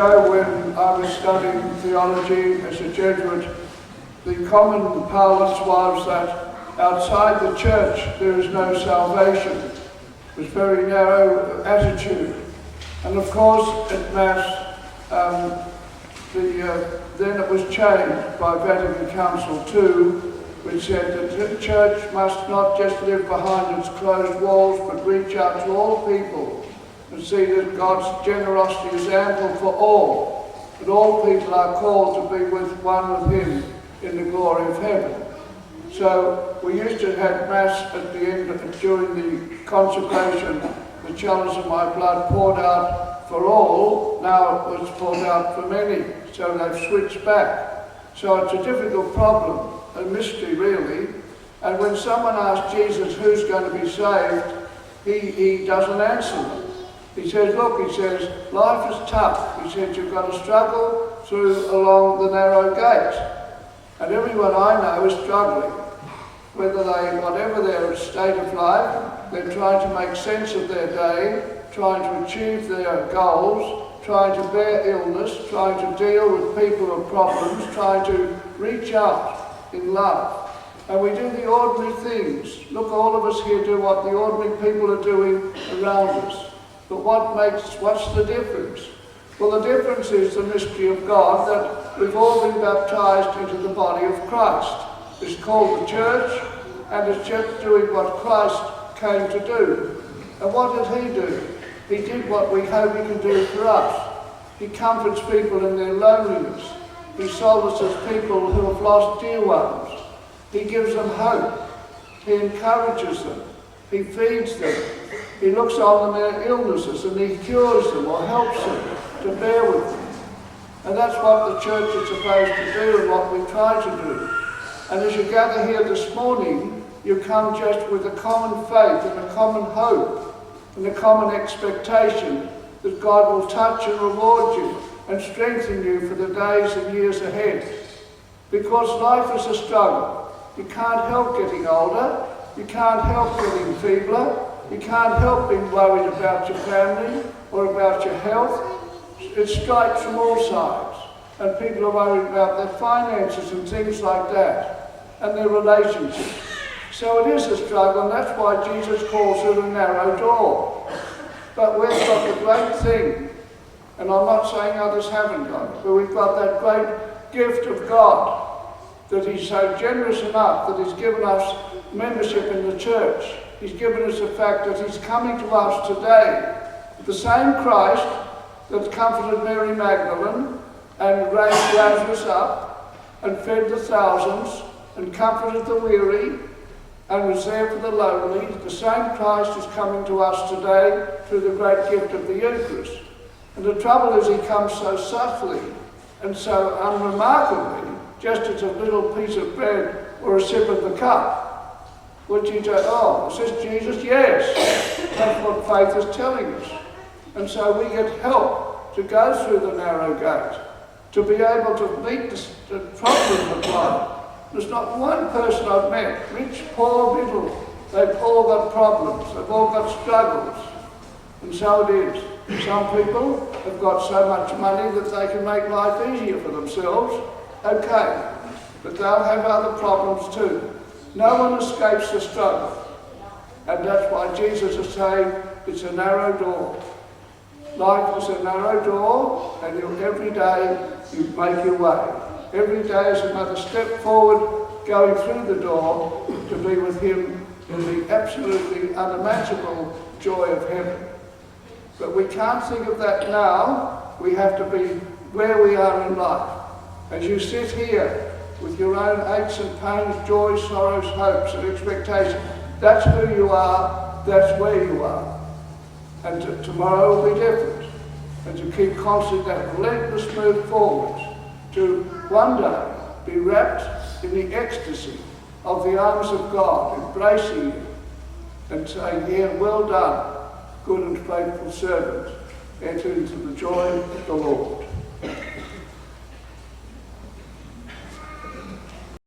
ago when I was studying theology as a Jesuit, the common parlance was that outside the church there is no salvation. It was a very narrow attitude. And of course at Mass, then it was changed by Vatican Council II, which said that the church must not just live behind its closed walls, but reach out to all people and see that God's generosity is ample for all, that all people are called to be one with Him in the glory of heaven. So we used to have Mass at the end, during the consecration, the chalice of my blood poured out for all, now it was poured out for many, so they've switched back. So it's a difficult problem, a mystery really, and when someone asks Jesus who's going to be saved, he doesn't answer them. He says, look, he says, life is tough. He says, you've got to struggle along the narrow gate. And everyone I know is struggling. Whatever their state of life, they're trying to make sense of their day, trying to achieve their goals, trying to bear illness, trying to deal with people with problems, trying to reach out in love. And we do the ordinary things. Look, all of us here do what the ordinary people are doing around us. But what's the difference? Well, the difference is the mystery of God, that we've all been baptized into the body of Christ. It's called the church, and it's just doing what Christ came to do. And what did He do? He did what we hope He can do for us. He comforts people in their loneliness. He solaces people who have lost dear ones. He gives them hope. He encourages them. He feeds them. He looks on their illnesses and He cures them or helps them to bear with them. And that's what the church is supposed to do and what we try to do. And as you gather here this morning, you come just with a common faith and a common hope and a common expectation that God will touch and reward you and strengthen you for the days and years ahead. Because life is a struggle. You can't help getting older. You can't help getting feebler. You can't help being worried about your family or about your health. It strikes from all sides. And people are worried about their finances and things like that, and their relationships. So it is a struggle, and that's why Jesus calls it a narrow door. But we've got the great thing, and I'm not saying others haven't got it, but we've got that great gift of God, that He's so generous enough that He's given us membership in the church. He's given us the fact that He's coming to us today. The same Christ that comforted Mary Magdalene and raised Lazarus up and fed the thousands and comforted the weary and was there for the lonely, the same Christ is coming to us today through the great gift of the Eucharist. And the trouble is He comes so subtly and so unremarkably, just as a little piece of bread or a sip of the cup. Would you say, oh, is this Jesus? Yes. That's what faith is telling us. And so we get help to go through the narrow gate, to be able to meet the problem of life. There's not one person I've met, rich, poor, middle, they've all got problems, they've all got struggles. And so it is. Some people have got so much money that they can make life easier for themselves. Okay, but they'll have other problems too. No one escapes the struggle. And that's why Jesus is saying it's a narrow door. Life is a narrow door, and every day you make your way. Every day is another step forward, going through the door to be with Him in the absolutely unimaginable joy of heaven. But we can't think of that now. We have to be where we are in life. As you sit here with your own aches and pains, joys, sorrows, hopes and expectations, that's who you are, that's where you are. And tomorrow will be different. And to keep constant that relentless move forwards, to one day be wrapped in the ecstasy of the arms of God, embracing you and saying, "Here, well done, good and faithful servant, enter into the joy of the Lord."